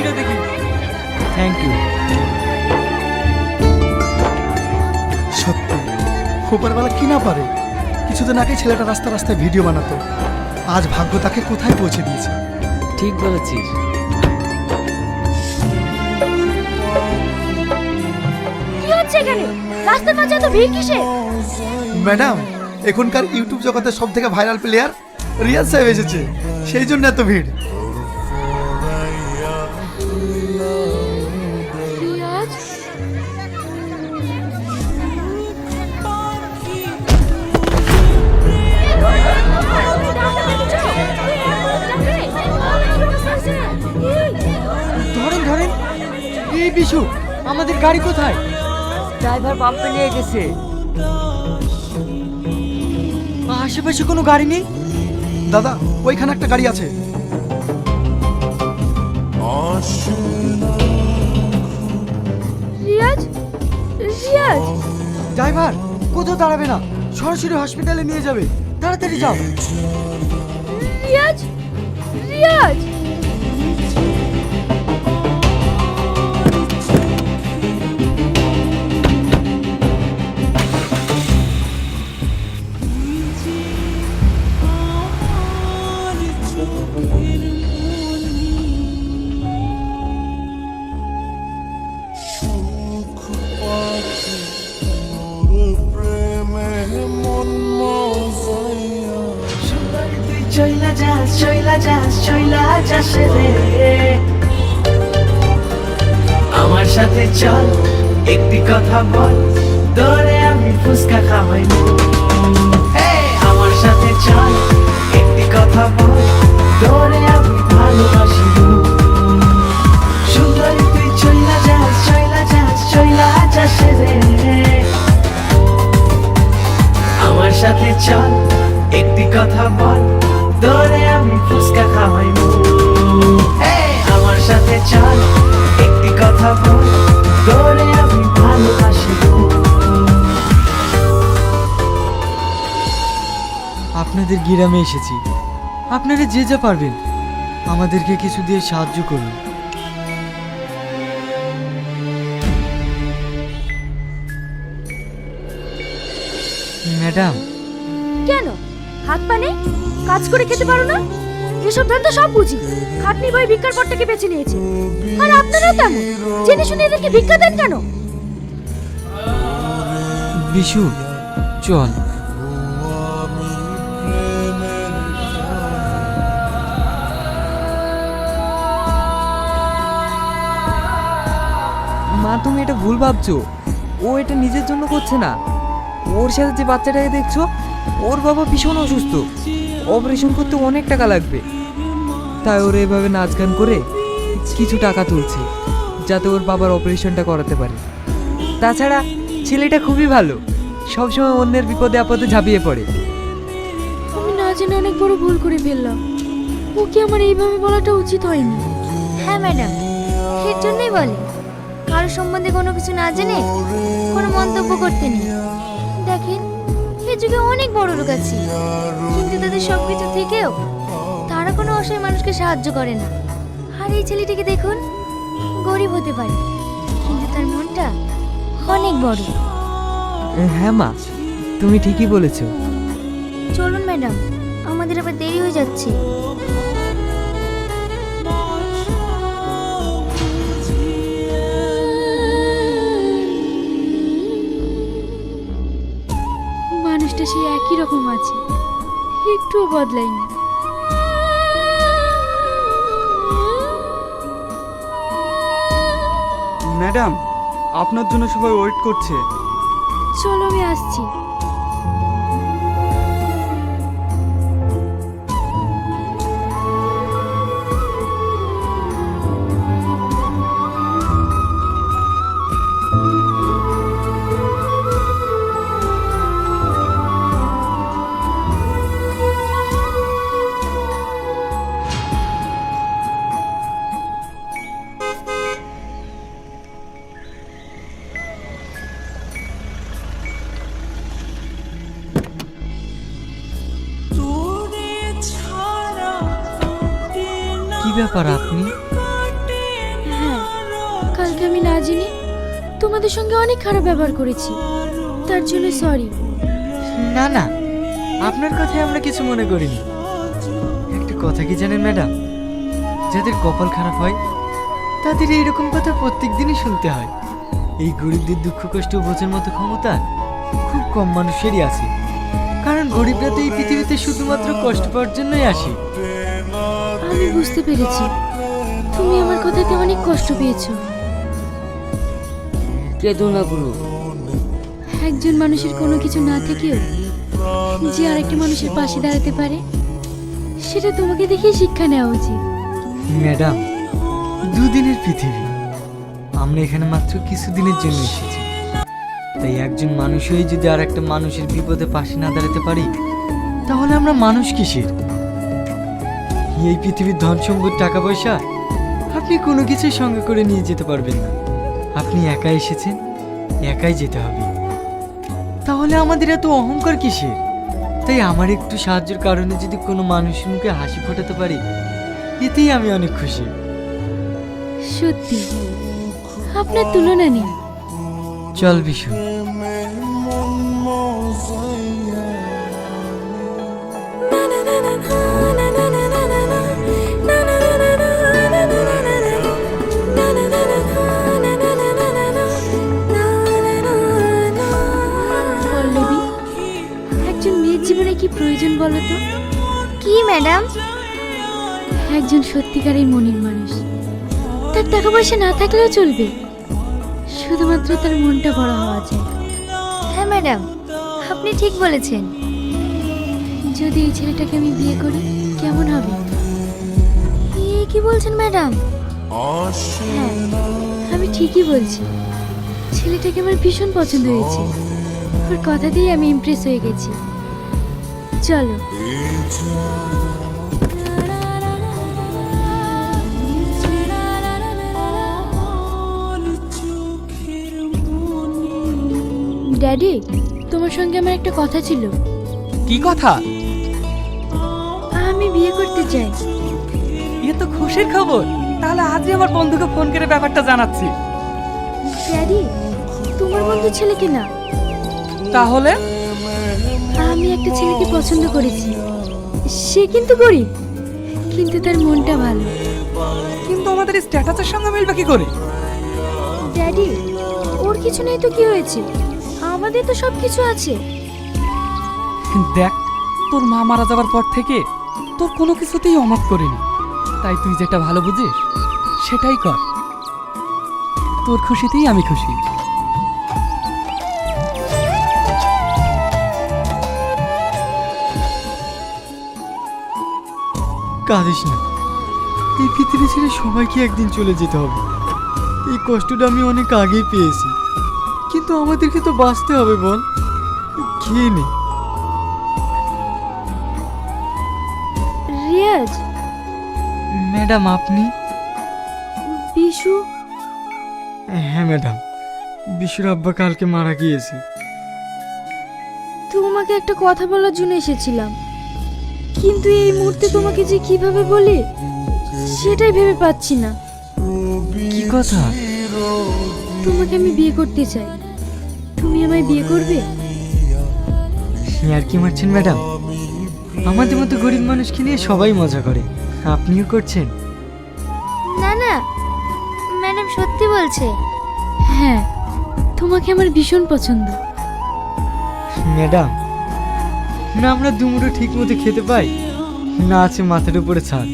Video দেখি। Thank you. সত্যি উপরওয়ালা কি না পারে। কিছুদিন আগে ছেলেটা রাস্তা রাস্তায় ভিডিও বানাতো, আজ ভাগ্য তাকে কোথায় পৌঁছে দিয়েছে। ঠিক বলেছিস। কি হচ্ছে এখানে? রাস্তার মাঝে এত ভিড় কিসে? ম্যাডাম, এখনকার ইউটিউব জগতের সব থেকে ভাইরাল প্লেয়ার রিয়াজ সাহেব এসেছে, সেই জন্য এত ভিড়। রিয়াজ? ধরেন ধরেন। এই বিশু, আমাদের গাড়ি কোথায়? ড্রাইভার পাম্পে নিয়ে গেছে। আশেপাশে কোনো গাড়ি নেই? দাদা, ওইখানে একটা গাড়ি আছে। রিয়াজ? রিয়াজ? ড্রাইভার কোথাও দাঁড়াবে না, সরাসরি হসপিটালে নিয়ে যাবে। তাড়াতাড়ি যাও। রিয়াজ? রিয়াজ? চইলা যাস রে, আমার সাথে চল একটি কথা বল, দরে আমি ফুচকা খাওয়াইবো। আমার সাথে চল একটি কথা বল, দরে আমি ভালোবাসিব। সুন্দরী তুই চইলা যাস রে, আমার সাথে চল একটি কথা বল, দরে আমি ফুচকা খাওয়াইবো। আমার সাথে চল একটি কথা বল, দরে আমি ভালোবাসিব। আপনাদের গ্রামে এসেছি, আপনারা যে যা পারবেন আমাদেরকে কিছু দিয়ে সাহায্য করুন। ম্যাডাম। কেন? হাত পা নেই? কাজ করে খেতে পারো না? এসব ধান তো সব বুঝি। খাটনি বই ভিক্ষার পরটাকে বেছে নিয়েছে। আর আপনারা তেমন জেনে শুনে এদেরকে ভিক্ষা দেন কেন? বিশু চল। মা, তুমি এটা ভুল ভাবছো। ও এটা নিজের জন্য করছে না। ওর সাথে যে বাচ্চাটাকে দেখছো, ওর বাবা ভীষণ অসুস্থ, অপারেশন করতে অনেক টাকা লাগবে। তাই ওর এভাবে নাচ গান করে কিছু টাকা তুলছে, যাতে ওর বাবার অপারেশনটা করাতে পারে। তাছাড়া ছেলেটা খুবই ভালো, সবসময় অন্যের বিপদে আপদে ঝাঁপিয়ে পড়ে। আমি না জেনে অনেক বড় ভুল করে ফেললাম। ওকে আমার এইভাবে বলাটা উচিত হয়নি। হ্যাঁ ম্যাডাম, এর জন্যই বলে কারো সম্বন্ধে কোনো কিছু না জেনে কোনো মন্তব্য করতে নেই। দেখেন, এই যুগে অনেক বড় লোক আছে, কিন্তু তাদের সব কিছু থেকেও তারা কোনো অসহায় মানুষকে সাহায্য করে না। আর এই ছেলেটিকে দেখুন, গরিব হতে পারে কিন্তু তার মনটা অনেক বড়। হ্যাঁ মা, তুমি ঠিকই বলেছো। চলুন ম্যাডাম, আমাদের আবার দেরি হয়ে যাচ্ছে। মানুষটা সেই একই রকম আছে, একটুও বদলায়নি। ম্যাডাম, আপনার জন্য সবাই ওয়েট করছে। চলো, আমি আসছি। কি ব্যাপার আপনি? আমি না জেনে তোমাদের সঙ্গে অনেক খারাপ ব্যবহার করেছি, তার জন্য সরি। না না, আপনার কথায় আমরা কিছু মনে করিনি। একটা কথা কি জানেন ম্যাডাম, যাদের কপাল খারাপ হয় তাদের এইরকম কথা প্রত্যেক দিনই শুনতে হয়। এই গরিবদের দুঃখ কষ্ট বোঝার মতো ক্ষমতা খুব কম মানুষেরই আছে, কারণ গরিবরা তো এই পৃথিবীতে শুধুমাত্র কষ্ট পাওয়ার জন্যই আসে। আমি বুঝতে পেরেছি তুমি আমার কথাতে অনেক কষ্ট পেয়েছো। কেঁদো না গুরু। একজন মানুষের কোনো কিছু না থেকেও যে আরেকটি মানুষের পাশে দাঁড়াতে পারে, সেটা তোমাকে দেখে শিক্ষা নেওয়া উচিত। ম্যাডাম, দুদিনের পৃথিবী, আমরা এখানে মাত্র কিছুদিনের জন্য এসেছি। তাই একজন মানুষ হয়ে যদি আর একটা মানুষের বিপদে পাশে না দাঁড়াতে পারি, তাহলে আমরা মানুষ কিসের? এই পৃথিবীর ধন সম্পদ টাকা পয়সা আপনি কোনো কিছুই সঙ্গে করে নিয়ে যেতে পারবেন না। আপনি একা এসেছেন, একাই যেতে হবে। তাহলে আমাদের এত অহংকার কিসের? তাই আমার একটু সাহায্যের কারণে যদি কোনো মানুষের মুখে হাসি ফোটাতে পারি, এতেই আমি অনেক খুশি। সত্যি আপনার তুলনা নেই। চল বিশু। পল্লবী, একজন মেয়ের জীবনে কি প্রয়োজন বলো তো? কি ম্যাডাম? একজন সত্যিকারের মনের মানুষ। তার টাকা পয়সা না থাকলেও চলবে, শুধুমাত্র তার মনটা বড় হওয়া যায়। হ্যাঁ ম্যাডাম, আপনি ঠিক বলেছেন। যদি এই ছেলেটাকে আমি বিয়ে করি কেমন হবে? কি বলছেন ম্যাডাম? হ্যাঁ, আমি ঠিকই বলছি। ছেলেটাকে আমার ভীষণ পছন্দ হয়েছে, ওর কথাতেই আমি ইমপ্রেস হয়ে গেছি। চলো। ড্যাডি, তোমার সঙ্গে আমার একটা কথা ছিল। কি কথা? আমি বিয়ে করতে চাই। এ তো খুশির খবর। তাহলে আজই আমার বন্ধুকে ফোন করে ব্যাপারটা জানাচ্ছি। ড্যাডি, তোমার বন্ধু ছেলে কিনা? তাহলে আমি একটা ছেলেকে পছন্দ করেছি। সে কিন্তু গরিব, কিন্তু তার মনটা ভালো। কিন্তু আমাদের স্ট্যাটাসের সঙ্গে মিলবে কি করে? ড্যাডি, ওর কিছু নেই তো কি হয়েছে? আমাদের তো সব কিছু আছে। দেখ, তোর মা মারা যাবার পর থেকে তোর কোনো কিছুতেই অমত করিনি। তাই তুই যেটা ভালো বুঝিস সেটাই কর। তোর খুশিতেই আমি খুশি। কাঁদিস না, এই পৃথিবী ছেড়ে সবাইকে একদিন চলে যেতে হবে। এই কষ্টটা আমি অনেক আগেই পেয়েছি, কিন্তু আমাদেরকে তো বাঁচতে হবে। বল, খেয়ে নে। রিয়াজ। ম্যাডাম, আপনি? বিশু। হ্যাঁ ম্যাডাম, বিশুর আব্বা কালকে মারা গিয়েছে। তোমাকে একটা কথা বলার জন্য এসেছিলাম, কিন্তু এই মুহূর্তে তোমাকে যে কিভাবে বলি সেটাই ভেবে পাচ্ছি না। কি কথা? তোমাকে আমি বিয়ে করতে চাই, তুমি আমায় বিয়ে করবে? আর কি মারছেন ম্যাডাম? আমাদের মতো গরিব মানুষকে নিয়ে সবাই মজা করে, আপনিও করছেন? না না ম্যাডাম, সত্যি বলছে। হ্যাঁ, তোমাকে আমার ভীষণ পছন্দ। ম্যাডাম, না আমরা দুমুঠো ঠিক মতো খেতে পাই, না আছে মাথার উপরে ছাদ।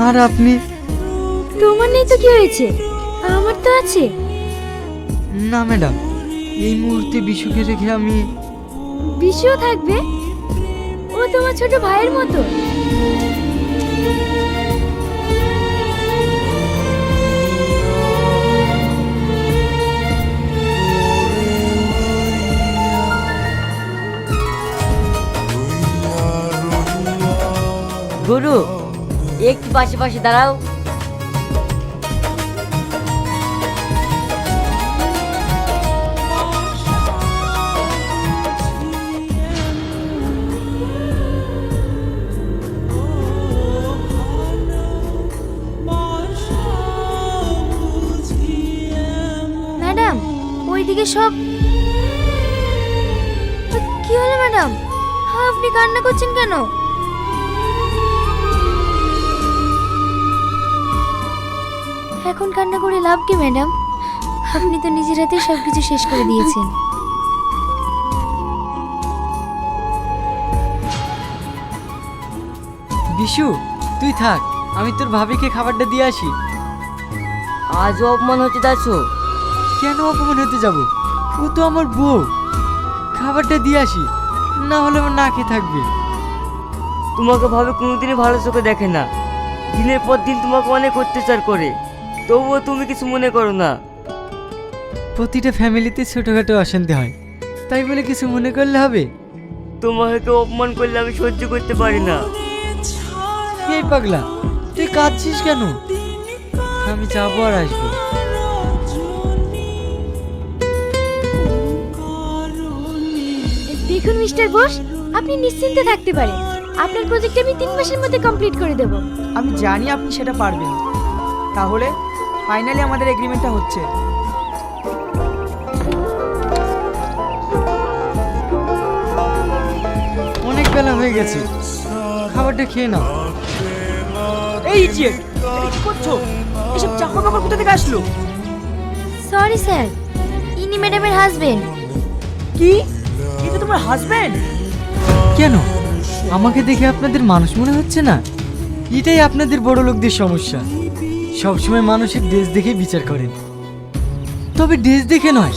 আর আপনি? তোমার নেই তো কি হয়েছে, আমার তো আছে। না ম্যাডাম, এই মুহূর্তে বিশুকে রেখে আমি। বিশুও থাকবে? ও তোমার ছোট ভাইয়ের মতো। গুরু, একটু পাশে পাশে দাঁড়াও। এসব? কি হলো ম্যাডাম, আপনি কান্না করছেন কেন? এখন কান্না করে লাভ কি ম্যাডাম? আপনি তো নিজের হাতে সবকিছু শেষ করে দিয়েছেন। বিশু, তুই থাক, আমি তোর ভাবিকে খাবারটা দিয়ে আসি। আজও অপমান হচ্ছে দাসু। কেন অপমান হতে যাব? ও তো আমার বউ। খাবারটা দিয়ে আসি, না হলে আমার না খেয়ে থাকবে। তোমাকে ভাবে কোনোদিনই ভালো চোখে দেখে না। দিনের পর দিন তোমাকে অনেক অত্যাচার করে, তবুও তুমি কিছু মনে করো না। প্রতিটা ফ্যামিলিতে ছোটখাটো অশান্তি হয়, তাই বলে কিছু মনে করলে হবে? তোমাকে কেউ অপমান করলে আমি সহ্য করতে পারি না। এই পাগলা, তুই কাঁদছিস কেন? আমি যাবো আর আসবো। দেখুন মিস্টার বোস, আপনি নিশ্চিন্তে থাকতে পারেন। আপনার প্রজেক্ট আমি 3 মাসের মধ্যে কমপ্লিট করে দেব। আমি জানি আপনি সেটা পারবেন। তাহলে ফাইনালি আমাদের এগ্রিমেন্টটা হচ্ছে। অনেক বেলা হয়ে গেছে, খাবারটা খেয়ে নাও। এই ইডিয়েট, এটা কি করছো? এসব জামা কাপড় কোথা থেকে আসলো? সরি স্যার, ইনি ম্যাডামের হাজবেন্ড। কি, এটা তোমার হাজবেন্ড? কেন আমাকে দেখে আপনাদের মানুষ মনে হচ্ছে না? এটাই আপনাদের বড় লোকদের সমস্যা। সবসময় মানুষের ড্রেস দেখে বিচার করেন, তবে ড্রেস দেখে নয়,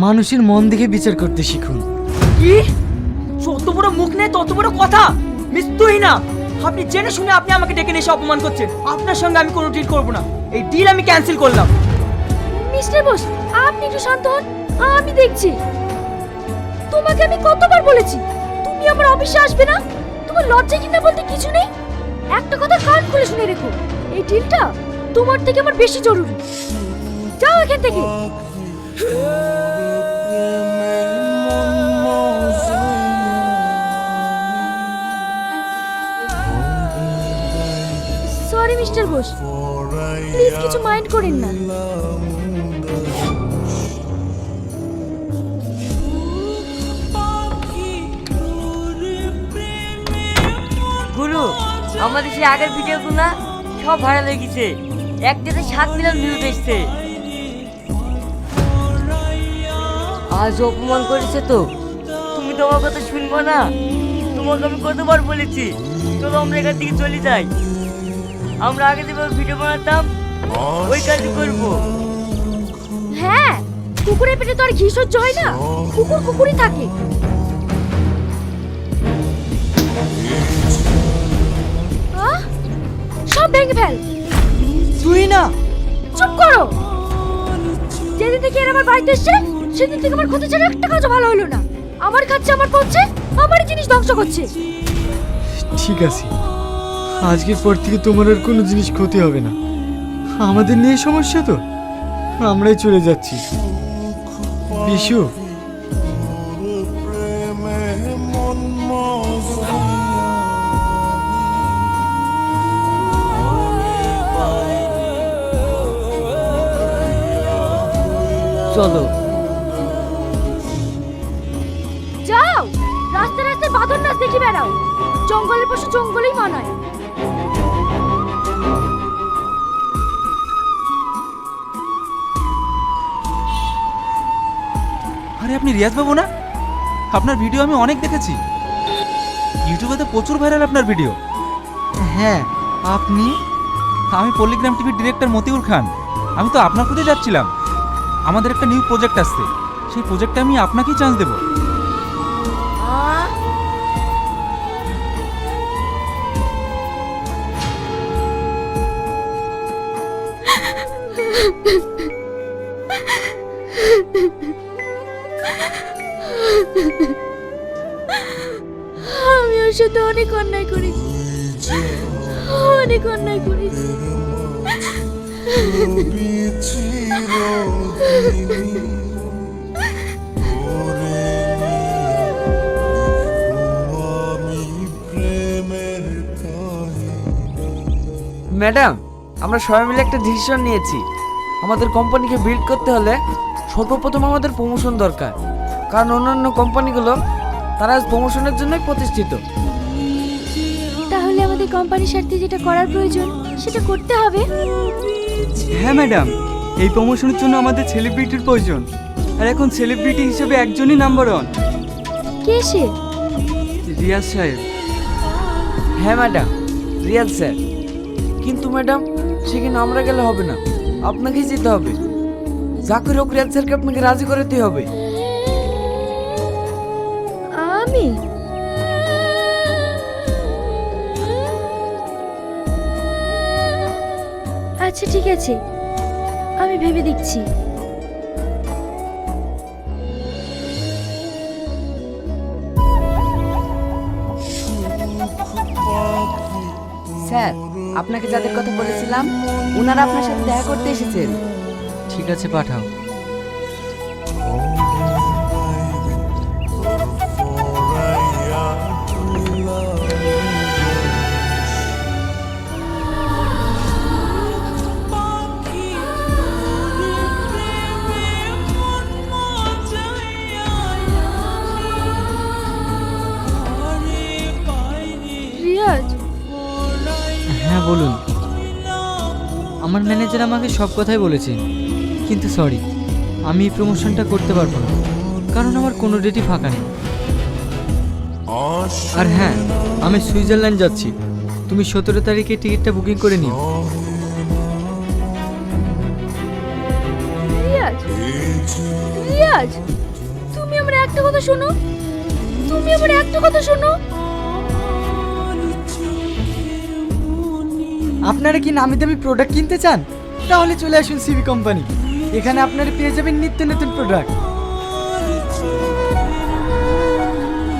মানুষের মন দেখে বিচার করতে শিখুন। কি, যত বড় মুখ নেই তত বড় কথা। মিস তুহিনা, আপনি জেনে শুনে আপনি আমাকে ডেকে নিয়ে এসে অপমান করছেন। আপনার সঙ্গে আমি কোনো ডিল করব না। এই ডিল আমি ক্যান্সেল করলাম। মিস্টার বোস, আপনি একটু শান্ত হন, আমি দেখছি। তোমাকে আমি কতবার বলেছি তুমি আমার অফিসে আসবে না? তোমার লজ্জা কিনা বলতে কিছু নেই? একটা কথা কান খুলে শুনে রেখো, এই ডিলটা তোমার থেকে আমার বেশি জরুরি। যাও এখান থেকে। সরি মিস্টার বোস, প্লিজ কিছু মাইন্ড করেন না। গুরু, আমাদের সেই আগের ভিডিওগুলো না সব ভাইরাল হয়ে গেছে। একটাতে 7 মিলিয়ন ভিউ এসছে। আজ অপমান করেছে তো, তুমি তো আমার কথা শুনবো না? তোমাকে আমি কতবার বলেছি, চলো আমরা এখান থেকে চলে যাই। আমরা আগে যেভাবে ভিডিও বানাতাম ওই কাজই করবো। হ্যাঁ, কুকুরের পেটে তো আর ঘি সহ্য হয় না, কুকুর কুকুরই থাকে। আহ, সব ভেঙে ফেল। তুই না, চুপ করো। যেদিন থেকে এর আমার বাড়িতে এসছে সেদিন থেকে আমার ক্ষতি ছাড়া একটা কাজও ভালো হলো না। আমার খাচ্ছে, আমার পড়ছে, আমারই জিনিস ধ্বংস করছে। ঠিক আছে, আজকের পর থেকে তোমার আর কোনো জিনিস ক্ষতি হবে না। আমাদের নিয়ে সমস্যা তো, আমরাই চলে যাচ্ছি। বিশু, চলো। যাও, রাস্তায় রাস্তায় বাঁদর নাচ দেখি বেড়াও। জঙ্গলের পশু জঙ্গলেই মানায়। আরে আপনি রিয়াজ বাবু না? আপনার ভিডিও আমি অনেক দেখেছি, ইউটিউবে তো প্রচুর ভাইরাল আপনার ভিডিও। হ্যাঁ আপনি? আমি পল্লিগ্রাম টিভির ডিরেক্টর মতিউর খান। আমি তো আপনার খুঁজে যাচ্ছিলাম। আমাদের একটা নিউ প্রজেক্ট আসছে, সেই প্রজেক্টে আমি আপনাকেই চান্স দেবো। আমি ওর সাথে অনেক অন্যায় করেছি, অনেক অন্যায় করেছি। ম্যাডাম, আমরা সবাই মিলে একটা ডিসিশন নিয়েছি। আমাদের কোম্পানিকে বিল্ড করতে হলে সর্বপ্রথম আমাদের প্রমোশন দরকার, কারণ অন্যান্য কোম্পানিগুলো তারা প্রমোশনের জন্যই প্রতিষ্ঠিত। তাহলে আমাদের কোম্পানির স্বার্থে যেটা করার প্রয়োজন সেটা করতে হবে। হ্যাঁ ম্যাডাম, এই প্রমোশনের জন্য আমাদের সেলিব্রিটির প্রয়োজন, আর এখন সেলিব্রিটি হিসেবে একজনই নাম্বার ওয়ান, কে সে? রিয়াজ সাহেব। হ্যাঁ ম্যাডাম, রিয়াল স্যার। কিন্তু ম্যাডাম সেখানে আমরা গেলে হবে না, আপনাকেই যেতে হবে। যা করে হোক রিয়াল স্যারকে আপনাকে রাজি করাতে হবে। আমি? আচ্ছা ঠিক আছে, আমি ভেবে দেখছি। স্যার, আপনাকে যাদের কথা বলেছিলাম ওনারা আপনার সাথে দেখা করতে এসেছেন। ঠিক আছে, পাঠাও। রিয়াজ, হ্যাঁ বলুন। আমার ম্যানেজার আমাকে সব কথাই বলেছেন, কিন্তু সরি, আমি এই প্রমোশনটা করতে পারবো না, কারণ আমার কোনো ডেটই ফাঁকা নেই। আর হ্যাঁ, আমি সুইজারল্যান্ড যাচ্ছি, তুমি 17 তারিখে টিকিটটা বুকিং করে নিও। রিয়াজ, রিয়াজ, তুমি আমার একটা কথা শোনো, তুমি আমার একটা কথা শোনো। আপনারা কি নামি দামি প্রোডাক্ট কিনতে চান? তাহলে চলে আসুন সিবি কোম্পানি, এখানে আপনারা পেয়ে যাবেন নিত্য নতুন প্রোডাক্ট।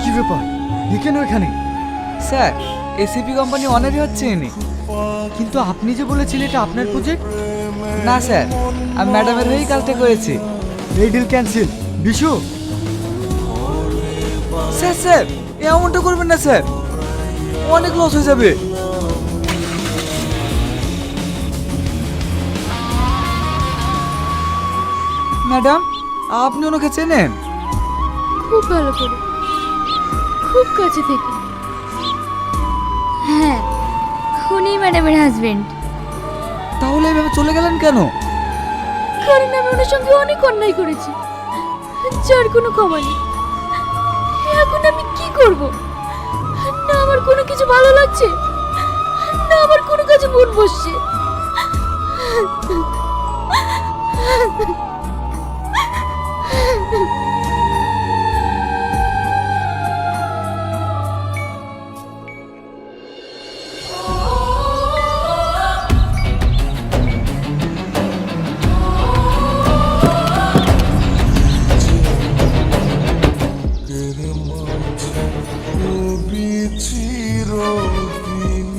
কি ব্যাপার, কেন এখানে? স্যার, এসিপি কোম্পানি অনারই হচ্ছে এনে। কিন্তু আপনি যে বলেছিলেন এটা আপনার প্রজেক্ট। না স্যার, আমি ম্যাডামের হয়েই কাজটা করেছি। এই deal cancel. Bishu, sir sir, এমনটা করবেন না স্যার, অনেক লস হয়ে যাবে। ম্যাডাম, আপনি ওনাকে চেনেন? খুব ভালো করে, খুব কাছে থেকে। হ্যাঁ, উনি ম্যাডামের হাজবেন্ড। তাহলে এভাবে চলে গেলেন কেন? কারণ আমি ওনার সঙ্গে অনেক অন্যায় করেছি, যার কোনো ক্ষমা নেই। এখন আমি কি করব? না আমার কোনো কিছু ভালো লাগছে, না আমার কোনো কাজে মন বসছে।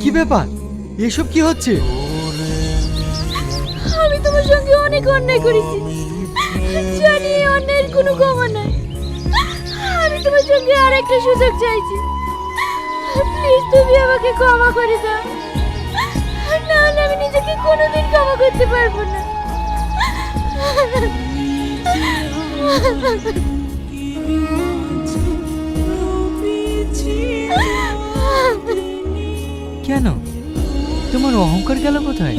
কি ব্যাপার, এসব কি হচ্ছে? আমি তোমার সঙ্গে অনেক অন্যায় করেছি, জানি এই অন্যায়ের কোনো ক্ষমা নাই। আমি তোমার সঙ্গে আর একটা সুযোগ চাইছি, প্লিজ তুমি আমাকে ক্ষমা করে দাও, নাহলে আমি নিজেকে কোনোদিন ক্ষমা করতে পারবো না। কেন, তোমার অহংকার গেল কোথায়?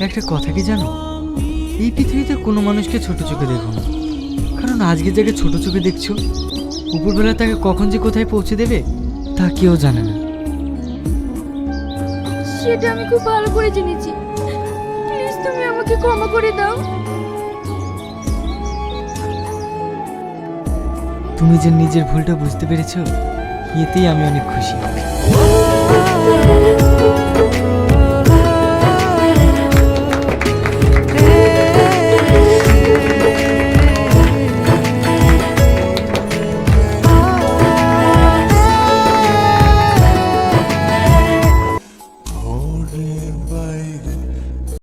একটা কথা কি জানো, এই পৃথিবীতে কোনো মানুষকে ছোট চোখে দেখো না, কারণ আজকে যাকে ছোট চোখে দেখছো, উপরবেলা তাকে কখন যে কোথায় পৌঁছে দেবে তা কেউ জানে না। সেটা আমি খুব ভালো করে জেনেছি, প্লিজ তুমি আমাকে ক্ষমা করে দাও। তুমি যে নিজের ভুলটা বুঝতে পেরেছো, এতেই আমি অনেক খুশি।